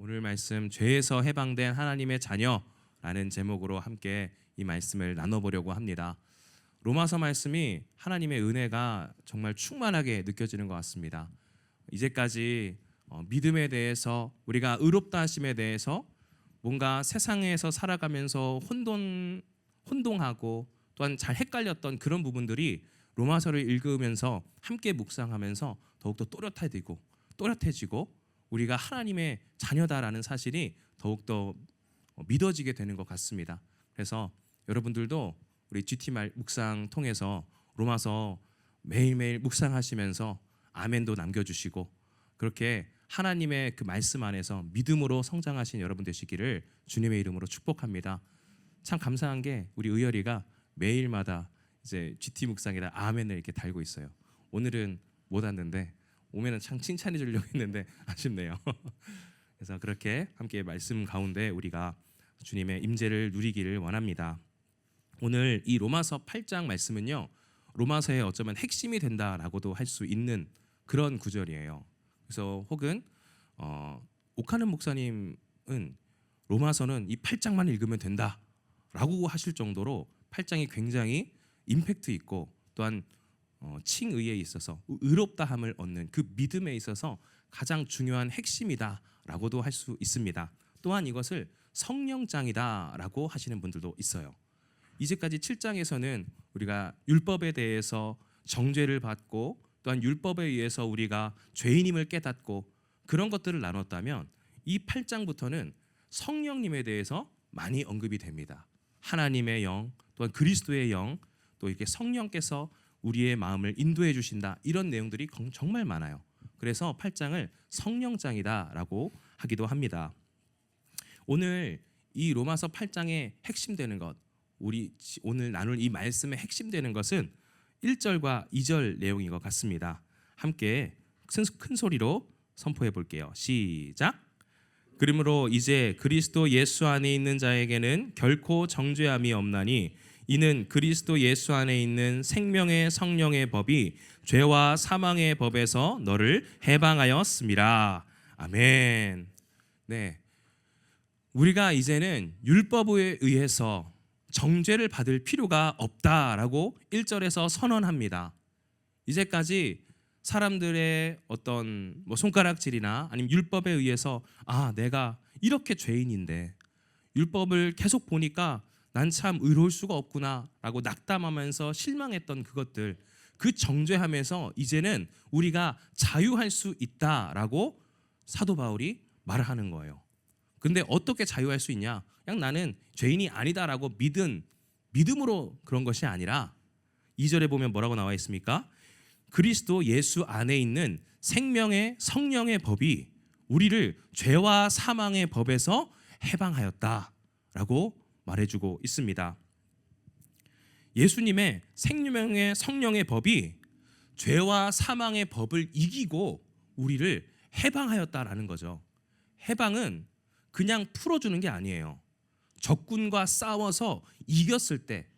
오늘 말씀 죄에서 해방된 하나님의 자녀라는 제목으로 함께 이 말씀을 나눠보려고 합니다. 로마서 말씀이 하나님의 은혜가 정말 충만하게 느껴지는 것 같습니다. 이제까지 믿음에 대해서 우리가 의롭다 하심에 대해서 뭔가 세상에서 살아가면서 혼동하고 또한 잘 헷갈렸던 그런 부분들이 로마서를 읽으면서 함께 묵상하면서 더욱더 또렷해지고 우리가 하나님의 자녀다라는 사실이 더욱더 믿어지게 되는 것 같습니다. 그래서 여러분들도 우리 GT 묵상 통해서 로마서 매일매일 묵상하시면서 아멘도 남겨주시고 그렇게 하나님의 그 말씀 안에서 믿음으로 성장하신 여러분 되시기를 주님의 이름으로 축복합니다. 참 감사한 게 우리 의열이가 매일마다 이제 GT 묵상이라 아멘을 이렇게 달고 있어요. 오늘은 못 왔는데 오면은 참 칭찬해 주려고 했는데 아쉽네요. 그래서 그렇게 함께 말씀 가운데 우리가 주님의 임재를 누리기를 원합니다. 오늘 이 로마서 8장 말씀은요, 로마서의 어쩌면 핵심이 된다라고도 할 수 있는 그런 구절이에요. 그래서 혹은 옥하는 목사님은 로마서는 이 8장만 읽으면 된다라고 하실 정도로 8장이 굉장히 임팩트 있고 또한 칭의에 있어서 의롭다함을 얻는 그 믿음에 있어서 가장 중요한 핵심이다라고도 할 수 있습니다. 또한 이것을 성령장이다라고 하시는 분들도 있어요. 이제까지 7장에서는 우리가 율법에 대해서 정죄를 받고 또한 율법에 의해서 우리가 죄인임을 깨닫고 그런 것들을 나눴다면 이 8장부터는 성령님에 대해서 많이 언급이 됩니다. 하나님의 영, 또한 그리스도의 영, 또 이렇게 성령께서 우리의 마음을 인도해 주신다. 이런 내용들이 정말 많아요. 그래서 8장을 성령장이다라고 하기도 합니다. 오늘 이 로마서 8장의 핵심되는 것, 우리 오늘 나눌 이 말씀의 핵심되는 것은 1절과 2절 내용인 것 같습니다. 함께 큰 소리로 선포해 볼게요. 시작. 그러므로 이제 그리스도 예수 안에 있는 자에게는 결코 정죄함이 없나니 이는 그리스도 예수 안에 있는 생명의 성령의 법이 죄와 사망의 법에서 너를 해방하였음이라. 아멘. 네, 우리가 이제는 율법에 의해서 정죄를 받을 필요가 없다라고 1절에서 선언합니다. 이제까지 사람들의 어떤 손가락질이나 아니면 율법에 의해서 내가 이렇게 죄인인데 율법을 계속 보니까 난 참 의로울 수가 없구나라고 낙담하면서 실망했던 그것들, 그 정죄하면서 이제는 우리가 자유할 수 있다라고 사도 바울이 말을 하는 거예요. 근데 어떻게 자유할 수 있냐? 그냥 나는 죄인이 아니다라고 믿음으로 그런 것이 아니라 2절에 보면 뭐라고 나와 있습니까? 그리스도 예수 안에 있는 생명의 성령의 법이 우리를 죄와 사망의 법에서 해방하였다라고 말해주고 있습니다. 예수님의 생명의 성령의 법이 죄와 사망의 법을 이기고 우리를 해방하였다라는 거죠. 해방은 그냥 풀어주는 게 아니에요. 적군과 싸워서 이겼을 때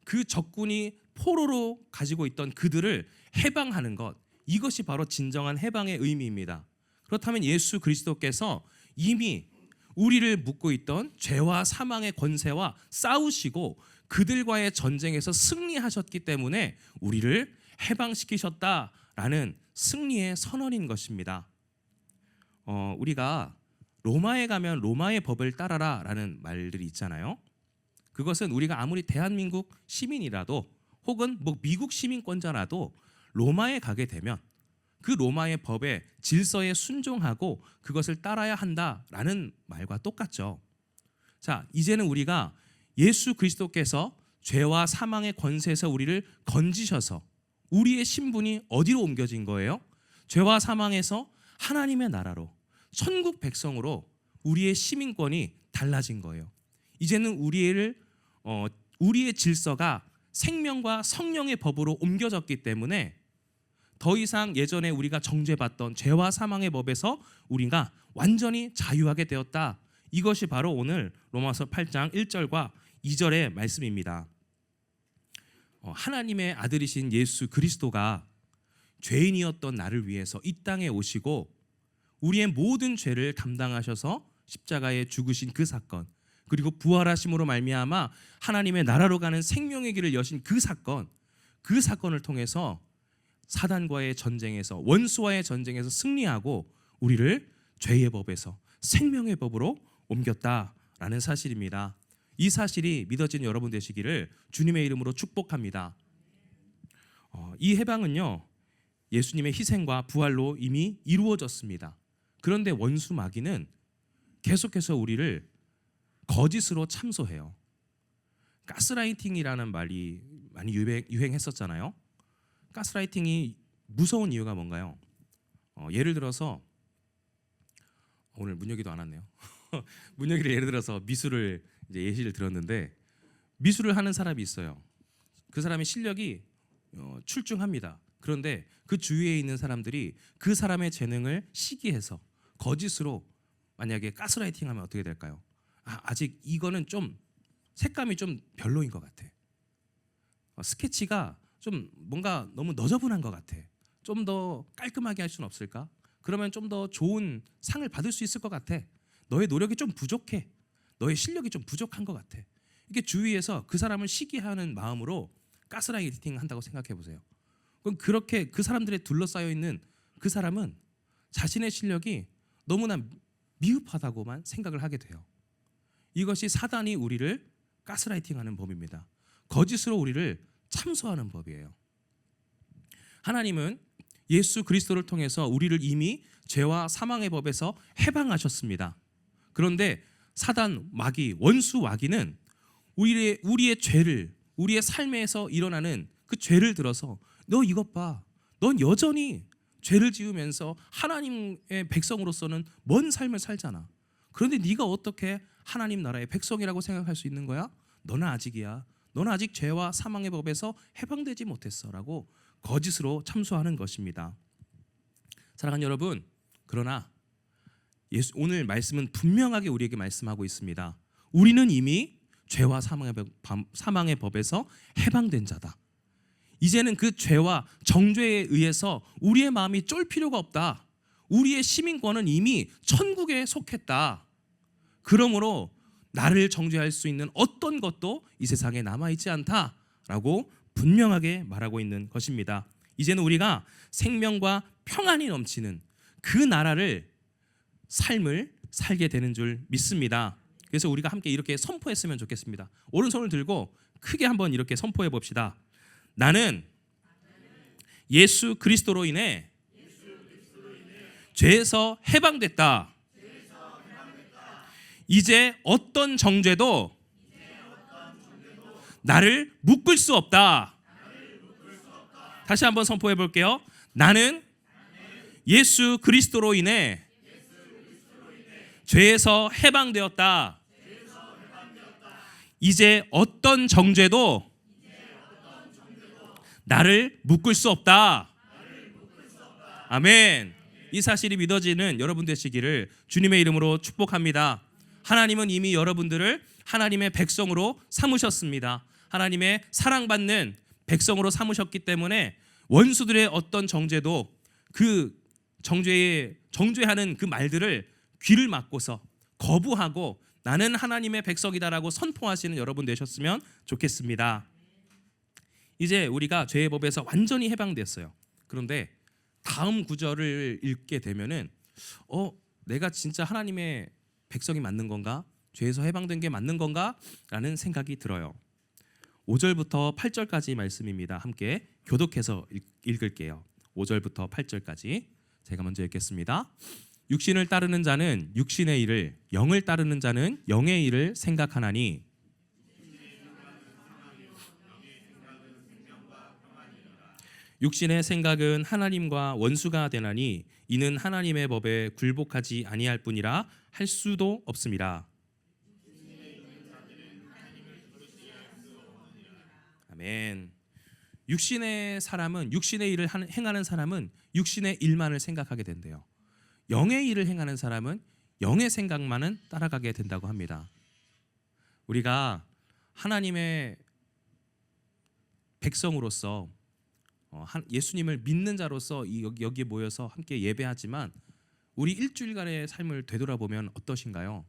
그 적군이 포로로 가지고 있던 그들을 해방하는 것, 이것이 바로 진정한 해방의 의미입니다. 그렇다면 예수 그리스도께서 이미 우리를 묶고 있던 죄와 사망의 권세와 싸우시고 그들과의 전쟁에서 승리하셨기 때문에 우리를 해방시키셨다라는 승리의 선언인 것입니다. 우리가 로마에 가면 로마의 법을 따라라라는 말들이 있잖아요. 그것은 우리가 아무리 대한민국 시민이라도 혹은 미국 시민권자라도 로마에 가게 되면 그 로마의 법의 질서에 순종하고 그것을 따라야 한다라는 말과 똑같죠. 자, 이제는 우리가 예수 그리스도께서 죄와 사망의 권세에서 우리를 건지셔서 우리의 신분이 어디로 옮겨진 거예요? 죄와 사망에서 하나님의 나라로, 천국 백성으로 우리의 시민권이 달라진 거예요. 이제는 우리의 질서가 생명과 성령의 법으로 옮겨졌기 때문에 더 이상 예전에 우리가 정죄받던 죄와 사망의 법에서 우리가 완전히 자유하게 되었다. 이것이 바로 오늘 로마서 8장 1절과 2절의 말씀입니다. 하나님의 아들이신 예수 그리스도가 죄인이었던 나를 위해서 이 땅에 오시고 우리의 모든 죄를 담당하셔서 십자가에 죽으신 그 사건, 그리고 부활하심으로 말미암아 하나님의 나라로 가는 생명의 길을 여신 그 사건, 그 사건을 통해서 사단과의 전쟁에서, 원수와의 전쟁에서 승리하고 우리를 죄의 법에서 생명의 법으로 옮겼다라는 사실입니다. 이 사실이 믿어진 여러분 되시기를 주님의 이름으로 축복합니다. 이 해방은요, 예수님의 희생과 부활로 이미 이루어졌습니다. 그런데 원수 마귀는 계속해서 우리를 거짓으로 참소해요. 가스라이팅이라는 말이 많이 유행했었잖아요. 가스라이팅이 무서운 이유가 뭔가요? 예를 들어서 오늘 문혁이도 안 왔네요. 문혁이를 예를 들어서 미술을 이제 예시를 들었는데, 미술을 하는 사람이 있어요. 그 사람의 실력이 출중합니다. 그런데 그 주위에 있는 사람들이 그 사람의 재능을 시기해서 거짓으로 만약에 가스라이팅하면 어떻게 될까요? 아직 이거는 좀 색감이 좀 별로인 것 같아. 스케치가 좀 뭔가 너무 너저분한 것 같아. 좀 더 깔끔하게 할 수는 없을까? 그러면 좀 더 좋은 상을 받을 수 있을 것 같아. 너의 노력이 좀 부족해. 너의 실력이 좀 부족한 것 같아. 이게 주위에서 그 사람을 시기하는 마음으로 가스라이팅 한다고 생각해 보세요. 그럼 그렇게 그 사람들에 둘러싸여 있는 그 사람은 자신의 실력이 너무나 미흡하다고만 생각을 하게 돼요. 이것이 사단이 우리를 가스라이팅하는 법입니다. 거짓으로 우리를 참소하는 법이에요. 하나님은 예수 그리스도를 통해서 우리를 이미 죄와 사망의 법에서 해방하셨습니다. 그런데 사단 마귀, 원수 마귀는 우리의 죄를, 우리의 삶에서 일어나는 그 죄를 들어서 너 이것 봐, 넌 여전히 죄를 지으면서 하나님의 백성으로서는 먼 삶을 살잖아. 그런데 네가 어떻게 하나님 나라의 백성이라고 생각할 수 있는 거야? 너는 아직이야. 너는 아직 죄와 사망의 법에서 해방되지 못했어 라고 거짓으로 참소하는 것입니다. 사랑하는 여러분, 그러나 오늘 말씀은 분명하게 우리에게 말씀하고 있습니다. 우리는 이미 죄와 사망의 법에서 해방된 자다. 이제는 그 죄와 정죄에 의해서 우리의 마음이 쫄 필요가 없다. 우리의 시민권은 이미 천국에 속했다. 그러므로 나를 정죄할 수 있는 어떤 것도 이 세상에 남아있지 않다라고 분명하게 말하고 있는 것입니다. 이제는 우리가 생명과 평안이 넘치는 그 나라를, 삶을 살게 되는 줄 믿습니다. 그래서 우리가 함께 이렇게 선포했으면 좋겠습니다. 오른손을 들고 크게 한번 이렇게 선포해 봅시다. 나는 예수 그리스도로 인해 죄에서 해방됐다. 이제 어떤 정죄도 나를 묶을 수 없다. 다시 한번 선포해 볼게요. 나는 예수 그리스도로 인해 죄에서 해방되었다. 이제 어떤 정죄도 나를 묶을 수 없다. 아멘. 이 사실이 믿어지는 여러분 되시기를 주님의 이름으로 축복합니다. 하나님은 이미 여러분들을 하나님의 백성으로 삼으셨습니다. 하나님의 사랑받는 백성으로 삼으셨기 때문에 원수들의 어떤 정죄도 그 정죄하는 그 말들을 귀를 막고서 거부하고 나는 하나님의 백성이다라고 선포하시는 여러분 되셨으면 좋겠습니다. 이제 우리가 죄의 법에서 완전히 해방됐어요. 그런데 다음 구절을 읽게 되면은 내가 진짜 하나님의 백성이 맞는 건가? 죄에서 해방된 게 맞는 건가? 라는 생각이 들어요. 5절부터 8절까지 말씀입니다. 함께 교독해서 읽을게요. 5절부터 8절까지 제가 먼저 읽겠습니다. 육신을 따르는 자는 육신의 일을, 영을 따르는 자는 영의 일을 생각하나니 육신의 생각은 하나님과 원수가 되나니 이는 하나님의 법에 굴복하지 아니할 뿐이라 할 수도 없습니다. 아멘. 육신의 사람은, 육신의 일을 행하는 사람은 육신의 일만을 생각하게 된대요. 영의 일을 행하는 사람은 영의 생각만은 따라가게 된다고 합니다. 우리가 하나님의 백성으로서 예수님을 믿는 자로서 여기에 모여서 함께 예배하지만 우리 일주일간의 삶을 되돌아보면 어떠신가요?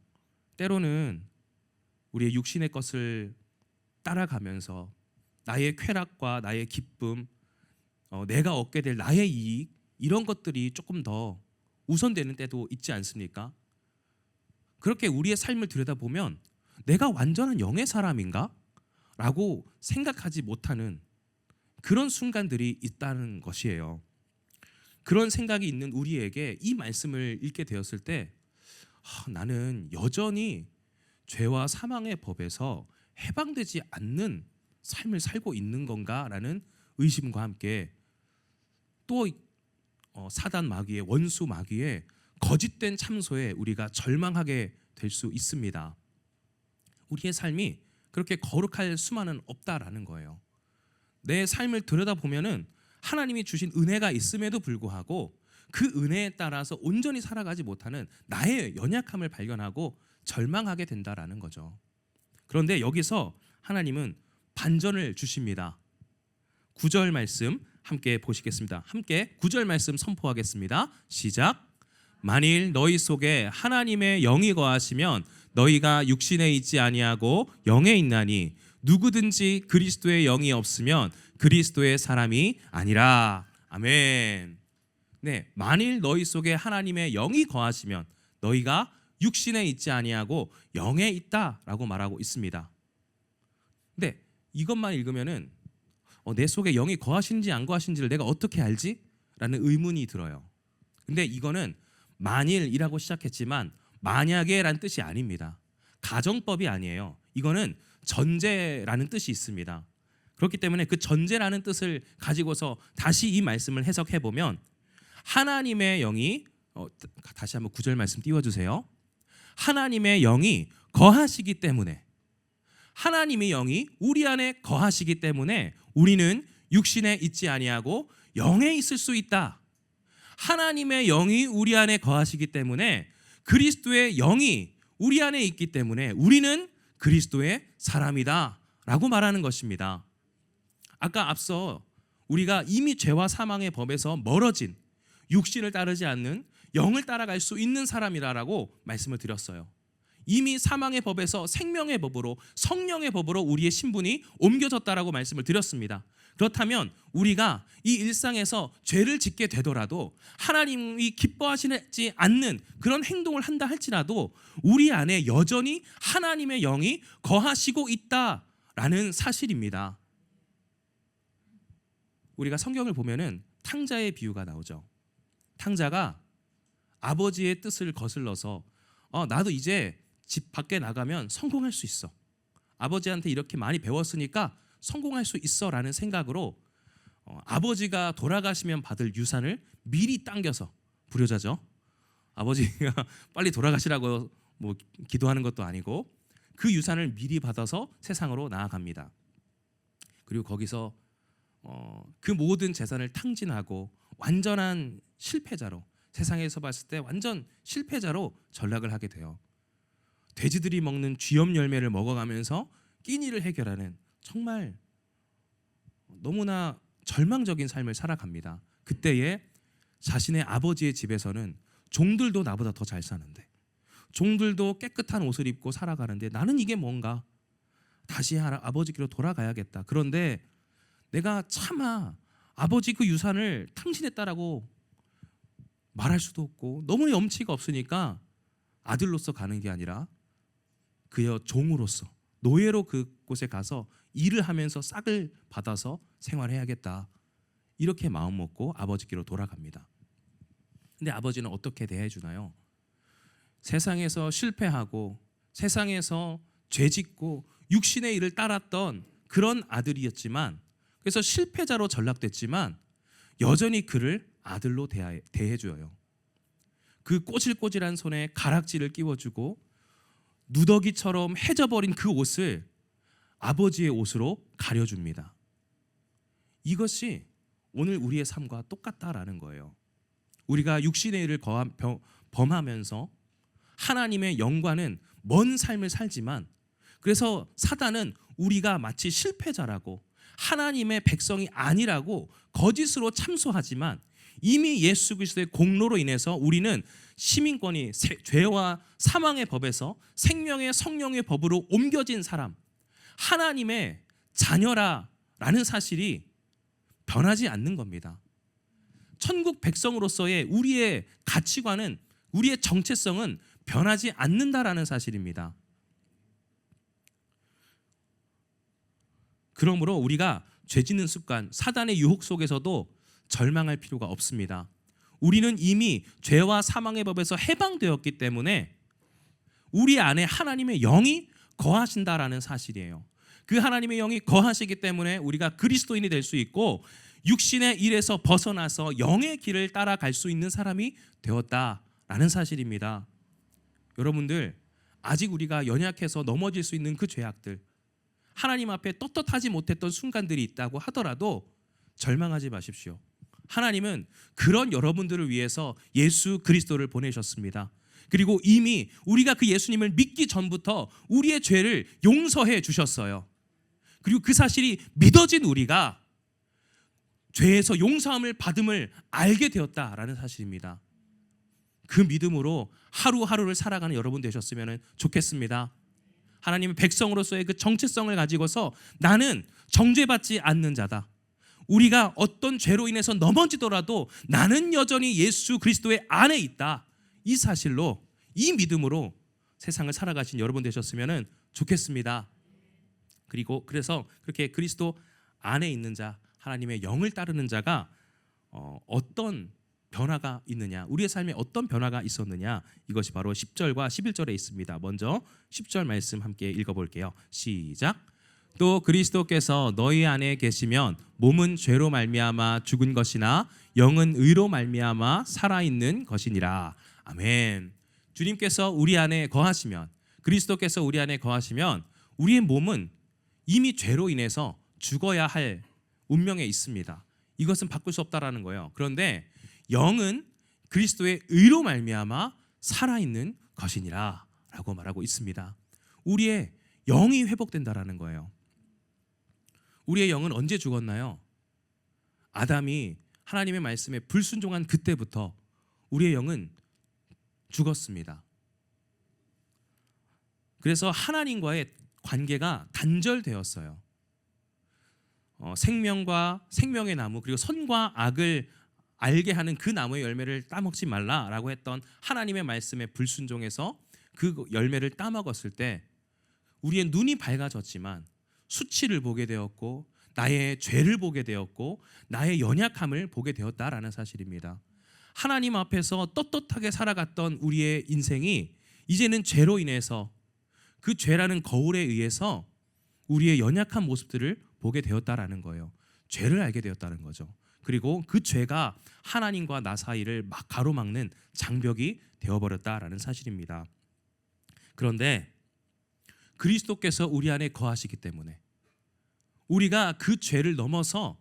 때로는 우리의 육신의 것을 따라가면서 나의 쾌락과 나의 기쁨, 내가 얻게 될 나의 이익, 이런 것들이 조금 더 우선되는 때도 있지 않습니까? 그렇게 우리의 삶을 들여다보면 내가 완전한 영의 사람인가? 라고 생각하지 못하는 그런 순간들이 있다는 것이에요. 그런 생각이 있는 우리에게 이 말씀을 읽게 되었을 때 나는 여전히 죄와 사망의 법에서 해방되지 않는 삶을 살고 있는 건가라는 의심과 함께 또 사단 마귀의 원수 마귀의 거짓된 참소에 우리가 절망하게 될 수 있습니다. 우리의 삶이 그렇게 거룩할 수만은 없다라는 거예요. 내 삶을 들여다보면은 하나님이 주신 은혜가 있음에도 불구하고 그 은혜에 따라서 온전히 살아가지 못하는 나의 연약함을 발견하고 절망하게 된다라는 거죠. 그런데 여기서 하나님은 반전을 주십니다. 9절 말씀 함께 보시겠습니다. 함께 9절 말씀 선포하겠습니다. 시작. 만일 너희 속에 하나님의 영이 거하시면 너희가 육신에 있지 아니하고 영에 있나니 누구든지 그리스도의 영이 없으면 그리스도의 사람이 아니라. 아멘. 네, 만일 너희 속에 하나님의 영이 거하시면 너희가 육신에 있지 아니하고 영에 있다라고 말하고 있습니다. 근데 이것만 읽으면은 내 속에 영이 거하시는지 안 거하시는지를 내가 어떻게 알지? 라는 의문이 들어요. 근데 이거는 만일이라고 시작했지만 만약에란 뜻이 아닙니다. 가정법이 아니에요. 이거는 전제라는 뜻이 있습니다. 그렇기 때문에 그 전제라는 뜻을 가지고서 다시 이 말씀을 해석해 보면 하나님의 영이 다시 한번 9절 말씀 띄워주세요. 하나님의 영이 거하시기 때문에, 하나님의 영이 우리 안에 거하시기 때문에 우리는 육신에 있지 아니하고 영에 있을 수 있다. 하나님의 영이 우리 안에 거하시기 때문에 그리스도의 영이 우리 안에 있기 때문에 우리는 그리스도의 사람이다 라고 말하는 것입니다. 아까 앞서 우리가 이미 죄와 사망의 법에서 멀어진, 육신을 따르지 않는 영을 따라갈 수 있는 사람이라고 말씀을 드렸어요. 이미 사망의 법에서 생명의 법으로, 성령의 법으로 우리의 신분이 옮겨졌다라고 말씀을 드렸습니다. 그렇다면 우리가 이 일상에서 죄를 짓게 되더라도 하나님이 기뻐하시지 않는 그런 행동을 한다 할지라도 우리 안에 여전히 하나님의 영이 거하시고 있다라는 사실입니다. 우리가 성경을 보면은 탕자의 비유가 나오죠. 탕자가 아버지의 뜻을 거슬러서 나도 이제 집 밖에 나가면 성공할 수 있어. 아버지한테 이렇게 많이 배웠으니까 성공할 수 있어라는 생각으로 아버지가 돌아가시면 받을 유산을 미리 당겨서, 불효자죠. 아버지가 빨리 돌아가시라고 뭐 기도하는 것도 아니고 그 유산을 미리 받아서 세상으로 나아갑니다. 그리고 거기서 그 모든 재산을 탕진하고 완전한 실패자로, 세상에서 봤을 때 완전 실패자로 전락을 하게 돼요. 돼지들이 먹는 쥐염 열매를 먹어가면서 끼니를 해결하는 정말 너무나 절망적인 삶을 살아갑니다. 그때에 자신의 아버지의 집에서는 종들도 나보다 더 잘 사는데, 종들도 깨끗한 옷을 입고 살아가는데 나는 이게 뭔가, 다시 아버지께로 돌아가야겠다. 그런데 내가 차마 아버지 그 유산을 탕진했다라고 말할 수도 없고 너무 염치가 없으니까 아들로서 가는 게 아니라 그의 종으로서, 노예로 그곳에 가서 일을 하면서 싹을 받아서 생활해야겠다, 이렇게 마음 먹고 아버지께로 돌아갑니다. 근데 아버지는 어떻게 대해주나요? 세상에서 실패하고 세상에서 죄짓고 육신의 일을 따랐던 그런 아들이었지만, 그래서 실패자로 전락됐지만 여전히 그를 아들로 대해줘요. 그 꼬질꼬질한 손에 가락지를 끼워주고 누더기처럼 해져버린 그 옷을 아버지의 옷으로 가려줍니다. 이것이 오늘 우리의 삶과 똑같다라는 거예요. 우리가 육신의 일을 범하면서 하나님의 영과는 먼 삶을 살지만, 그래서 사단은 우리가 마치 실패자라고 하나님의 백성이 아니라고 거짓으로 참소하지만 이미 예수 그리스도의 공로로 인해서 우리는 시민권이 죄와 사망의 법에서 생명의 성령의 법으로 옮겨진 사람, 하나님의 자녀라라는 사실이 변하지 않는 겁니다. 천국 백성으로서의 우리의 가치관은, 우리의 정체성은 변하지 않는다라는 사실입니다. 그러므로 우리가 죄 짓는 습관, 사단의 유혹 속에서도 절망할 필요가 없습니다. 우리는 이미 죄와 사망의 법에서 해방되었기 때문에 우리 안에 하나님의 영이 거하신다라는 사실이에요. 그 하나님의 영이 거하시기 때문에 우리가 그리스도인이 될 수 있고 육신의 일에서 벗어나서 영의 길을 따라갈 수 있는 사람이 되었다라는 사실입니다. 여러분들, 아직 우리가 연약해서 넘어질 수 있는 그 죄악들, 하나님 앞에 떳떳하지 못했던 순간들이 있다고 하더라도 절망하지 마십시오. 하나님은 그런 여러분들을 위해서 예수 그리스도를 보내셨습니다. 그리고 이미 우리가 그 예수님을 믿기 전부터 우리의 죄를 용서해 주셨어요. 그리고 그 사실이 믿어진 우리가 죄에서 용서함을 받음을 알게 되었다라는 사실입니다. 그 믿음으로 하루하루를 살아가는 여러분 되셨으면 좋겠습니다. 하나님의 백성으로서의 그 정체성을 가지고서 나는 정죄받지 않는 자다. 우리가 어떤 죄로 인해서 넘어지더라도 나는 여전히 예수 그리스도의 안에 있다. 이 사실로, 이 믿음으로 세상을 살아가신 여러분 되셨으면 좋겠습니다. 그리고 그래서 그렇게 그리스도 안에 있는 자, 하나님의 영을 따르는 자가 어떤 변화가 있느냐, 우리의 삶에 어떤 변화가 있었느냐, 이것이 바로 10절과 11절에 있습니다. 먼저 10절 말씀 함께 읽어볼게요. 시작. 또 그리스도께서 너희 안에 계시면 몸은 죄로 말미암아 죽은 것이나 영은 의로 말미암아 살아있는 것이니라. 아멘. 주님께서 우리 안에 거하시면, 그리스도께서 우리 안에 거하시면 우리의 몸은 이미 죄로 인해서 죽어야 할 운명에 있습니다. 이것은 바꿀 수 없다라는 거예요. 그런데 영은 그리스도의 의로 말미암아 살아있는 것이니라 라고 말하고 있습니다. 우리의 영이 회복된다라는 거예요. 우리의 영은 언제 죽었나요? 아담이 하나님의 말씀에 불순종한 그때부터 우리의 영은 죽었습니다. 그래서 하나님과의 관계가 단절되었어요. 생명과 생명의 나무, 그리고 선과 악을 알게 하는 그 나무의 열매를 따먹지 말라라고 했던 하나님의 말씀에 불순종해서 그 열매를 따먹었을 때 우리의 눈이 밝아졌지만 수치를 보게 되었고 나의 죄를 보게 되었고 나의 연약함을 보게 되었다라는 사실입니다. 하나님 앞에서 떳떳하게 살아갔던 우리의 인생이 이제는 죄로 인해서, 그 죄라는 거울에 의해서 우리의 연약한 모습들을 보게 되었다라는 거예요. 죄를 알게 되었다는 거죠. 그리고 그 죄가 하나님과 나 사이를 막 가로막는 장벽이 되어버렸다라는 사실입니다. 그런데 그리스도께서 우리 안에 거하시기 때문에 우리가 그 죄를 넘어서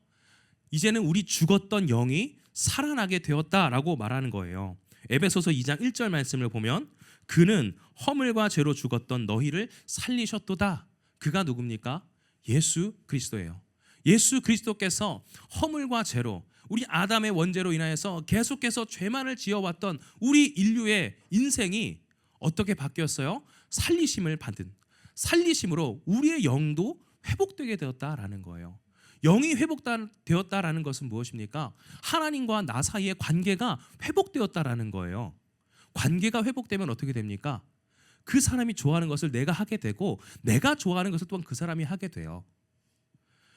이제는 우리 죽었던 영이 살아나게 되었다라고 말하는 거예요. 에베소서 2장 1절 말씀을 보면 그는 허물과 죄로 죽었던 너희를 살리셨도다. 그가 누굽니까? 예수 그리스도예요. 예수 그리스도께서 허물과 죄로, 우리 아담의 원죄로 인하여서 계속해서 죄만을 지어왔던 우리 인류의 인생이 어떻게 바뀌었어요? 살리심을 받은, 살리심으로 우리의 영도 회복되게 되었다라는 거예요. 영이 회복되었다라는 것은 무엇입니까? 하나님과 나 사이의 관계가 회복되었다라는 거예요. 관계가 회복되면 어떻게 됩니까? 그 사람이 좋아하는 것을 내가 하게 되고 내가 좋아하는 것을 또한 그 사람이 하게 돼요.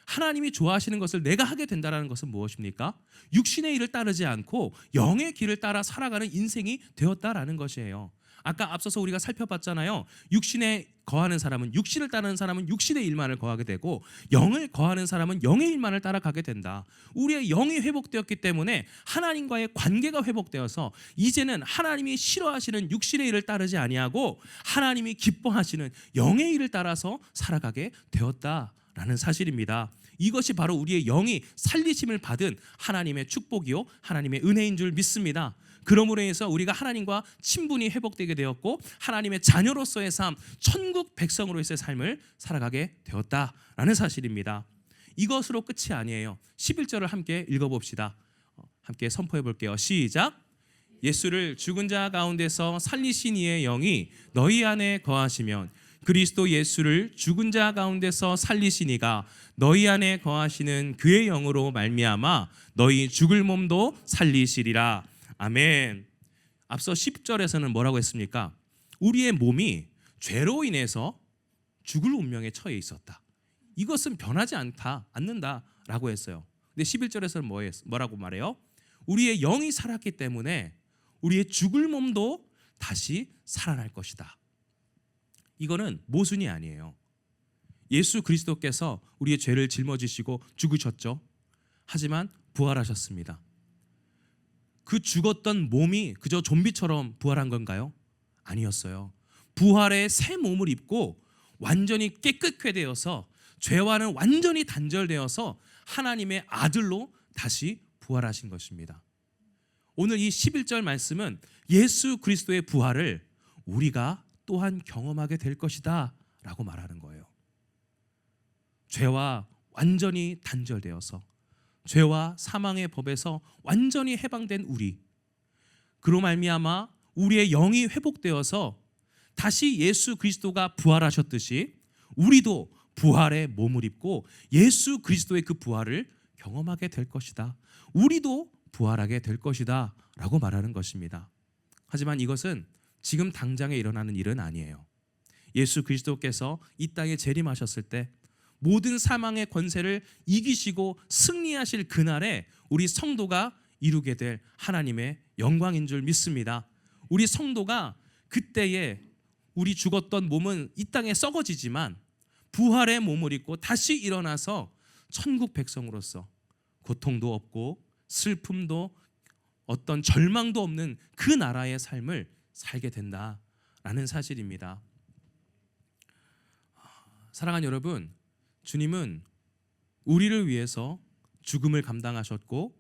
하나님이 좋아하시는 것을 내가 하게 된다는 것은 무엇입니까? 육신의 일을 따르지 않고 영의 길을 따라 살아가는 인생이 되었다라는 것이에요. 아까 앞서서 우리가 살펴봤잖아요. 육신에 거하는 사람은, 육신을 따르는 사람은 육신의 일만을 거하게 되고 영을 거하는 사람은 영의 일만을 따라가게 된다. 우리의 영이 회복되었기 때문에 하나님과의 관계가 회복되어서 이제는 하나님이 싫어하시는 육신의 일을 따르지 아니하고 하나님이 기뻐하시는 영의 일을 따라서 살아가게 되었다라는 사실입니다. 이것이 바로 우리의 영이 살리심을 받은 하나님의 축복이요 하나님의 은혜인 줄 믿습니다. 그러므로 해서 우리가 하나님과 친분이 회복되게 되었고 하나님의 자녀로서의 삶, 천국 백성으로서의 삶을 살아가게 되었다라는 사실입니다. 이것으로 끝이 아니에요. 11절을 함께 읽어봅시다. 함께 선포해 볼게요. 시작. 예수를 죽은 자 가운데서 살리신 이의 영이 너희 안에 거하시면 그리스도 예수를 죽은 자 가운데서 살리신 이가 너희 안에 거하시는 그의 영으로 말미암아 너희 죽을 몸도 살리시리라. 아멘. 앞서 10절에서는 뭐라고 했습니까? 우리의 몸이 죄로 인해서 죽을 운명에 처해 있었다. 이것은 변하지 않는다라고 했어요. 근데 11절에서는 뭐라고 말해요? 우리의 영이 살았기 때문에 우리의 죽을 몸도 다시 살아날 것이다. 이거는 모순이 아니에요. 예수 그리스도께서 우리의 죄를 짊어지시고 죽으셨죠. 하지만 부활하셨습니다. 그 죽었던 몸이 그저 좀비처럼 부활한 건가요? 아니었어요. 부활의 새 몸을 입고 완전히 깨끗게 되어서 죄와는 완전히 단절되어서 하나님의 아들로 다시 부활하신 것입니다. 오늘 이 11절 말씀은 예수 그리스도의 부활을 우리가 또한 경험하게 될 것이다 라고 말하는 거예요. 죄와 완전히 단절되어서 죄와 사망의 법에서 완전히 해방된 우리, 그로 말미암아 우리의 영이 회복되어서 다시 예수 그리스도가 부활하셨듯이 우리도 부활의 몸을 입고 예수 그리스도의 그 부활을 경험하게 될 것이다. 우리도 부활하게 될 것이다 라고 말하는 것입니다. 하지만 이것은 지금 당장에 일어나는 일은 아니에요. 예수 그리스도께서 이 땅에 재림하셨을 때 모든 사망의 권세를 이기시고 승리하실 그날에 우리 성도가 이루게 될 하나님의 영광인 줄 믿습니다. 우리 성도가 그때에 우리 죽었던 몸은 이 땅에 썩어지지만 부활의 몸을 입고 다시 일어나서 천국 백성으로서 고통도 없고 슬픔도 어떤 절망도 없는 그 나라의 삶을 살게 된다라는 사실입니다. 사랑하는 여러분, 주님은 우리를 위해서 죽음을 감당하셨고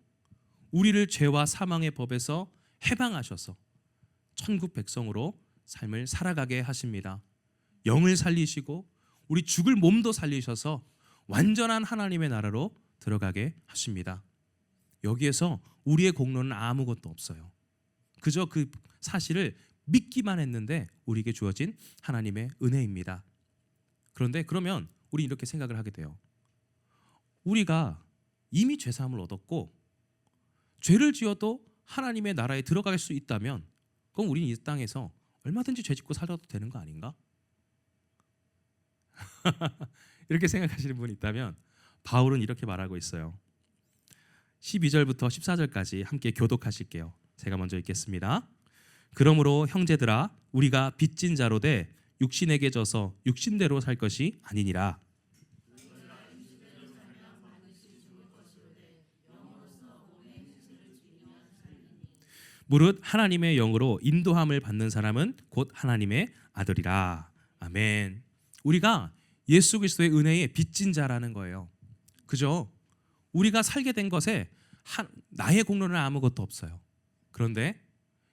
우리를 죄와 사망의 법에서 해방하셔서 천국 백성으로 삶을 살아가게 하십니다. 영을 살리시고 우리 죽을 몸도 살리셔서 완전한 하나님의 나라로 들어가게 하십니다. 여기에서 우리의 공로는 아무것도 없어요. 그저 그 사실을 믿기만 했는데 우리에게 주어진 하나님의 은혜입니다. 그런데 그러면 우리 이렇게 생각을 하게 돼요. 우리가 이미 죄사함을 얻었고 죄를 지어도 하나님의 나라에 들어갈 수 있다면 그럼 우리는 이 땅에서 얼마든지 죄 짓고 살아도 되는 거 아닌가? 이렇게 생각하시는 분이 있다면 바울은 이렇게 말하고 있어요. 12절부터 14절까지 함께 교독하실게요. 제가 먼저 읽겠습니다. 그러므로 형제들아 우리가 빚진 자로 돼 육신에게 져서 육신대로 살 것이 아니니라. 무릇 하나님의 영으로 인도함을 받는 사람은 곧 하나님의 아들이라. 아멘. 우리가 예수 그리스도의 은혜에 빚진 자라는 거예요. 그죠? 우리가 살게 된 것에 나의 공로는 아무것도 없어요. 그런데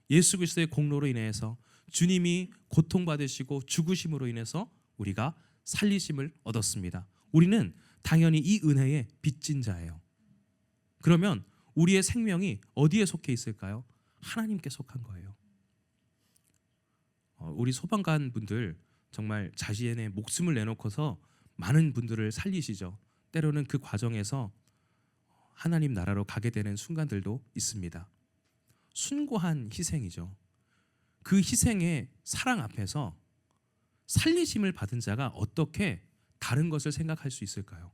예수 그리스도의 공로로 인해서 주님이 고통받으시고 죽으심으로 인해서 우리가 살리심을 얻었습니다. 우리는 당연히 이 은혜에 빚진 자예요. 그러면 우리의 생명이 어디에 속해 있을까요? 하나님께 속한 거예요. 우리 소방관 분들 정말 자신의 목숨을 내놓고서 많은 분들을 살리시죠. 때로는 그 과정에서 하나님 나라로 가게 되는 순간들도 있습니다. 숭고한 희생이죠. 그 희생의 사랑 앞에서 살리심을 받은 자가 어떻게 다른 것을 생각할 수 있을까요?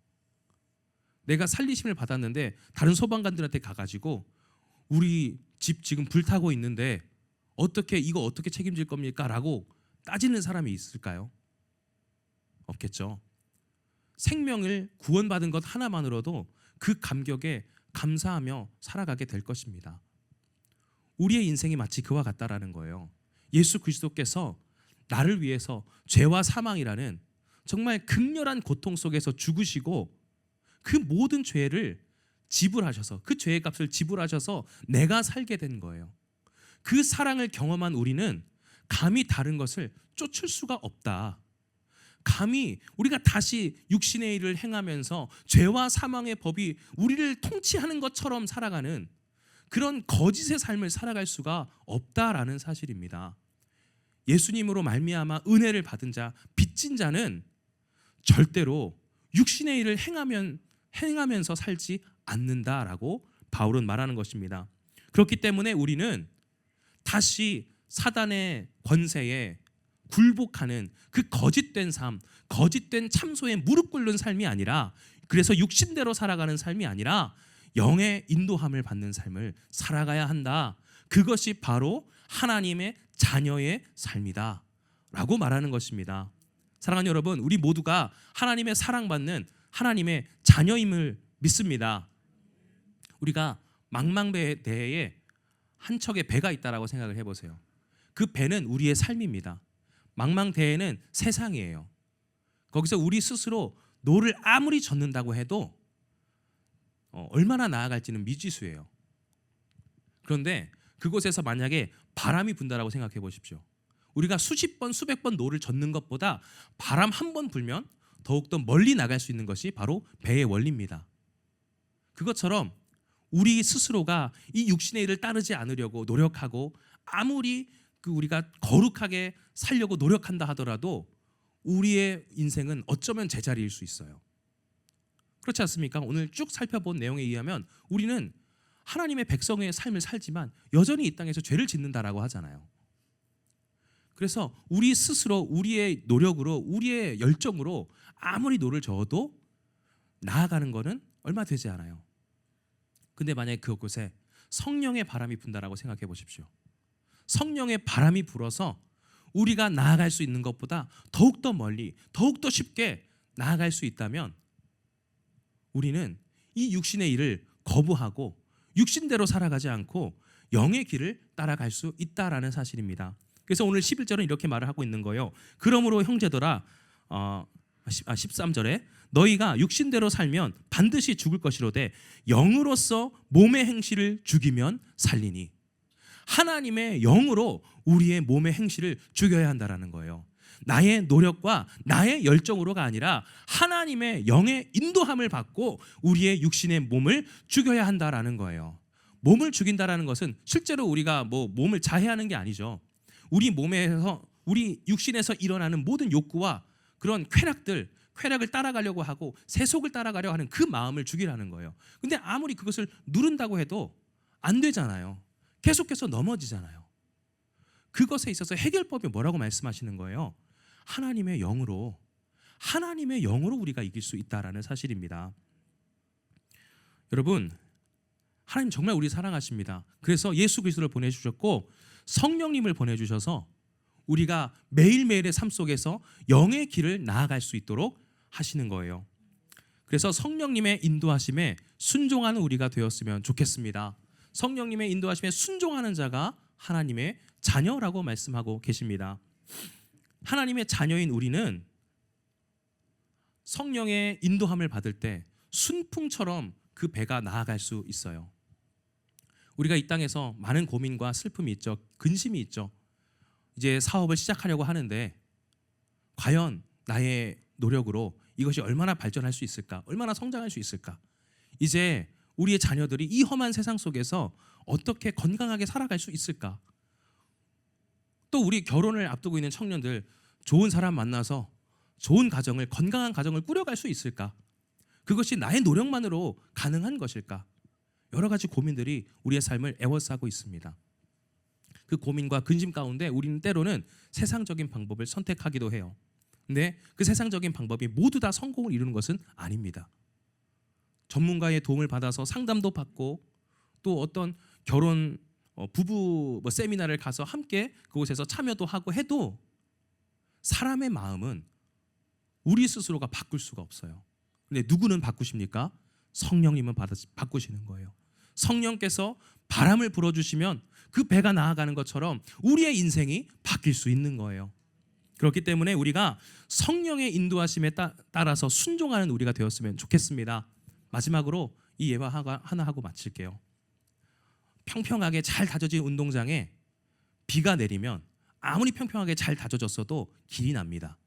내가 살리심을 받았는데 다른 소방관들한테 가가지고 우리 집 지금 불타고 있는데 이거 어떻게 책임질 겁니까? 라고 따지는 사람이 있을까요? 없겠죠. 생명을 구원받은 것 하나만으로도 그 감격에 감사하며 살아가게 될 것입니다. 우리의 인생이 마치 그와 같다라는 거예요. 예수 그리스도께서 나를 위해서 죄와 사망이라는 정말 극렬한 고통 속에서 죽으시고 그 모든 죄를 지불하셔서 그 죄의 값을 지불하셔서 내가 살게 된 거예요. 그 사랑을 경험한 우리는 감히 다른 것을 쫓을 수가 없다. 감히 우리가 다시 육신의 일을 행하면서 죄와 사망의 법이 우리를 통치하는 것처럼 살아가는 그런 거짓의 삶을 살아갈 수가 없다라는 사실입니다. 예수님으로 말미암아 은혜를 받은 자, 빚진 자는 절대로 육신의 일을 행하면서 살지 않는다라고 바울은 말하는 것입니다. 그렇기 때문에 우리는 다시 사단의 권세에 굴복하는 그 거짓된 삶, 거짓된 참소에 무릎 꿇는 삶이 아니라, 그래서 육신대로 살아가는 삶이 아니라 영의 인도함을 받는 삶을 살아가야 한다. 그것이 바로 하나님의 자녀의 삶이다 라고 말하는 것입니다. 사랑하는 여러분, 우리 모두가 하나님의 사랑받는 하나님의 자녀임을 믿습니다. 우리가 망망대해에 한 척의 배가 있다라고 생각을 해보세요. 그 배는 우리의 삶입니다. 망망대해는 세상이에요. 거기서 우리 스스로 노를 아무리 젓는다고 해도 얼마나 나아갈지는 미지수예요. 그런데 그곳에서 만약에 바람이 분다라고 생각해 보십시오. 우리가 수십 번 수백 번 노를 젓는 것보다 바람 한 번 불면 더욱더 멀리 나갈 수 있는 것이 바로 배의 원리입니다. 그것처럼 우리 스스로가 이 육신의 일을 따르지 않으려고 노력하고 아무리 우리가 거룩하게 살려고 노력한다 하더라도 우리의 인생은 어쩌면 제자리일 수 있어요. 그렇지 않습니까? 오늘 쭉 살펴본 내용에 의하면 우리는 하나님의 백성의 삶을 살지만 여전히 이 땅에서 죄를 짓는다라고 하잖아요. 그래서 우리 스스로 우리의 노력으로 우리의 열정으로 아무리 노를 저어도 나아가는 것은 얼마 되지 않아요. 근데 만약에 그곳에 성령의 바람이 분다라고 생각해 보십시오. 성령의 바람이 불어서 우리가 나아갈 수 있는 것보다 더욱더 멀리, 더욱더 쉽게 나아갈 수 있다면 우리는 이 육신의 일을 거부하고 육신대로 살아가지 않고 영의 길을 따라갈 수 있다라는 사실입니다. 그래서 오늘 11절은 이렇게 말을 하고 있는 거예요. 그러므로 형제들아, 13절에 너희가 육신대로 살면 반드시 죽을 것이로되 영으로서 몸의 행실을 죽이면 살리니. 하나님의 영으로 우리의 몸의 행실을 죽여야 한다라는 거예요. 나의 노력과 나의 열정으로가 아니라 하나님의 영의 인도함을 받고 우리의 육신의 몸을 죽여야 한다라는 거예요. 몸을 죽인다라는 것은 실제로 우리가 몸을 자해하는 게 아니죠. 우리 몸에서, 우리 육신에서 일어나는 모든 욕구와 그런 쾌락을 따라가려고 하고 세속을 따라가려고 하는 그 마음을 죽이라는 거예요. 근데 아무리 그것을 누른다고 해도 안 되잖아요. 계속해서 넘어지잖아요. 그것에 있어서 해결법이 뭐라고 말씀하시는 거예요? 하나님의 영으로 우리가 이길 수 있다라는 사실입니다. 여러분, 하나님 정말 우리 사랑하십니다. 그래서 예수 그리스도를 보내주셨고 성령님을 보내주셔서 우리가 매일매일의 삶 속에서 영의 길을 나아갈 수 있도록 하시는 거예요. 그래서 성령님의 인도하심에 순종하는 우리가 되었으면 좋겠습니다. 성령님의 인도하심에 순종하는 자가 하나님의 자녀라고 말씀하고 계십니다. 하나님의 자녀인 우리는 성령의 인도함을 받을 때 순풍처럼 그 배가 나아갈 수 있어요. 우리가 이 땅에서 많은 고민과 슬픔이 있죠. 근심이 있죠. 이제 사업을 시작하려고 하는데 과연 나의 노력으로 이것이 얼마나 발전할 수 있을까? 얼마나 성장할 수 있을까? 이제 우리의 자녀들이 이 험한 세상 속에서 어떻게 건강하게 살아갈 수 있을까? 또 우리 결혼을 앞두고 있는 청년들, 좋은 사람 만나서 좋은 가정을, 건강한 가정을 꾸려갈 수 있을까? 그것이 나의 노력만으로 가능한 것일까? 여러 가지 고민들이 우리의 삶을 에워싸고 있습니다. 그 고민과 근심 가운데 우리는 때로는 세상적인 방법을 선택하기도 해요. 근데 그 세상적인 방법이 모두 다 성공을 이루는 것은 아닙니다. 전문가의 도움을 받아서 상담도 받고 또 어떤 결혼 부부 세미나를 가서 함께 그곳에서 참여도 하고 해도 사람의 마음은 우리 스스로가 바꿀 수가 없어요. 근데 누구는 바꾸십니까? 성령님은 바꾸시는 거예요. 성령께서 바람을 불어주시면 그 배가 나아가는 것처럼 우리의 인생이 바뀔 수 있는 거예요. 그렇기 때문에 우리가 성령의 인도하심에 따라서 순종하는 우리가 되었으면 좋겠습니다. 마지막으로 이 예화 하나 하고 마칠게요. 평평하게 잘 다져진 운동장에 비가 내리면 아무리 평평하게 잘 다져졌어도 길이 납니다.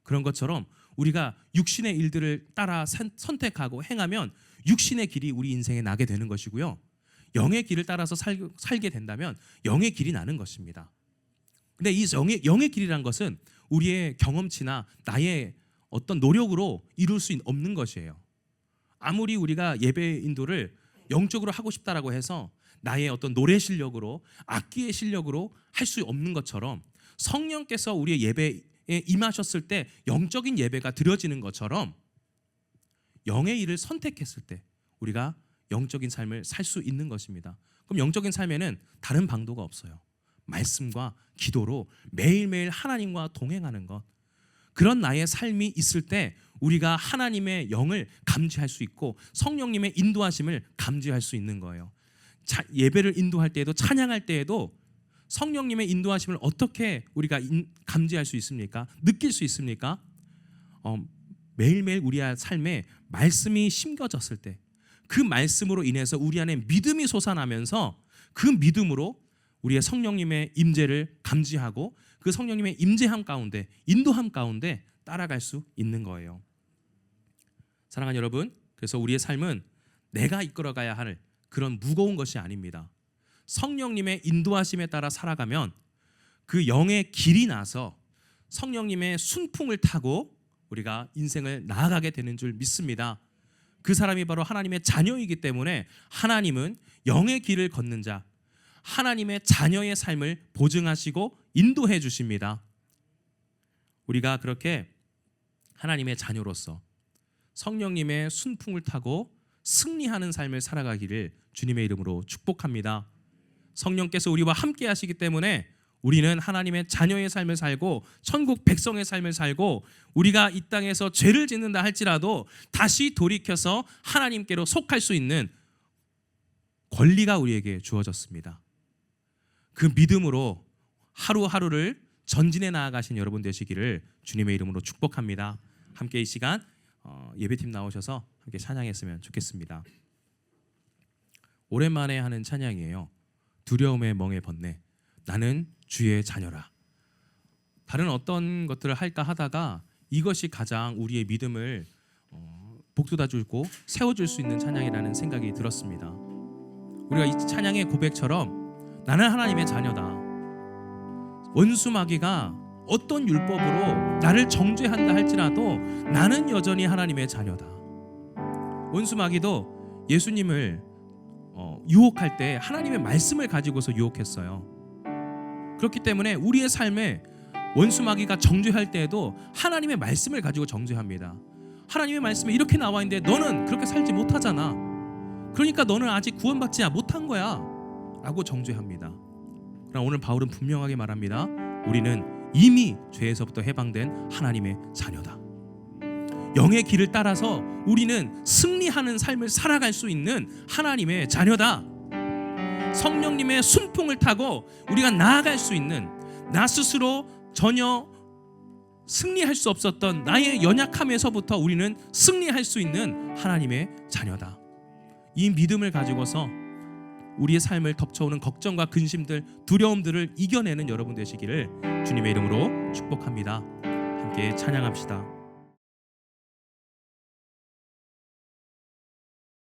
그런 것처럼 우리가 육신의 일들을 따라 선택하고 행하면 육신의 길이 우리 인생에 나게 되는 것이고요. 영의 길을 따라서 살게 된다면 영의 길이 나는 것입니다. 근데 이 영의 길이란 것은 우리의 경험치나 나의 어떤 노력으로 이룰 수 없는 것이에요. 아무리 우리가 예배 인도를 영적으로 하고 싶다라고 해서 나의 어떤 노래 실력으로, 악기의 실력으로 할 수 없는 것처럼, 성령께서 우리의 예배에 임하셨을 때 영적인 예배가 드려지는 것처럼, 영의 일을 선택했을 때 우리가 영적인 삶을 살 수 있는 것입니다. 그럼 영적인 삶에는 다른 방도가 없어요. 말씀과 기도로 매일매일 하나님과 동행하는 것, 그런 나의 삶이 있을 때 우리가 하나님의 영을 감지할 수 있고 성령님의 인도하심을 감지할 수 있는 거예요. 예배를 인도할 때에도, 찬양할 때에도 성령님의 인도하심을 어떻게 우리가 감지할 수 있습니까? 느낄 수 있습니까? 매일매일 우리의 삶에 말씀이 심겨졌을 때, 그 말씀으로 인해서 우리 안에 믿음이 솟아나면서 그 믿음으로 우리의 성령님의 임재를 감지하고 그 성령님의 임재함 가운데, 인도함 가운데 따라갈 수 있는 거예요. 사랑하는 여러분, 그래서 우리의 삶은 내가 이끌어가야 할 그런 무거운 것이 아닙니다. 성령님의 인도하심에 따라 살아가면 그 영의 길이 나서 성령님의 순풍을 타고 우리가 인생을 나아가게 되는 줄 믿습니다. 그 사람이 바로 하나님의 자녀이기 때문에 하나님은 영의 길을 걷는 자, 하나님의 자녀의 삶을 보증하시고 인도해 주십니다. 우리가 그렇게 하나님의 자녀로서 성령님의 순풍을 타고 승리하는 삶을 살아가기를 주님의 이름으로 축복합니다. 성령께서 우리와 함께 하시기 때문에 우리는 하나님의 자녀의 삶을 살고 천국 백성의 삶을 살고, 우리가 이 땅에서 죄를 짓는다 할지라도 다시 돌이켜서 하나님께로 속할 수 있는 권리가 우리에게 주어졌습니다. 그 믿음으로 하루하루를 전진해 나아가신 여러분 되시기를 주님의 이름으로 축복합니다. 함께 이 시간 예배팀 나오셔서 함께 찬양했으면 좋겠습니다. 오랜만에 하는 찬양이에요. 두려움의 멍에 벗네, 나는 주의 자녀라. 다른 어떤 것들을 할까 하다가 이것이 가장 우리의 믿음을 복돋아주고 세워줄 수 있는 찬양이라는 생각이 들었습니다. 우리가 이 찬양의 고백처럼 나는 하나님의 자녀다. 원수 마귀가 어떤 율법으로 나를 정죄한다 할지라도 나는 여전히 하나님의 자녀다. 원수 마귀도 예수님을 유혹할 때 하나님의 말씀을 가지고서 유혹했어요. 그렇기 때문에 우리의 삶에 원수 마귀가 정죄할 때에도 하나님의 말씀을 가지고 정죄합니다. 하나님의 말씀에 이렇게 나와 있는데 너는 그렇게 살지 못하잖아, 그러니까 너는 아직 구원받지 못한 거야 라고 정죄합니다. 그러나 오늘 바울은 분명하게 말합니다. 우리는 이미 죄에서부터 해방된 하나님의 자녀다. 영의 길을 따라서 우리는 승리하는 삶을 살아갈 수 있는 하나님의 자녀다. 성령님의 순풍을 타고 우리가 나아갈 수 있는, 나 스스로 전혀 승리할 수 없었던 나의 연약함에서부터 우리는 승리할 수 있는 하나님의 자녀다. 이 믿음을 가지고서 우리의 삶을 덮쳐오는 걱정과 근심들, 두려움들을 이겨내는 여러분 되시기를 주님의 이름으로 축복합니다. 함께 찬양합시다.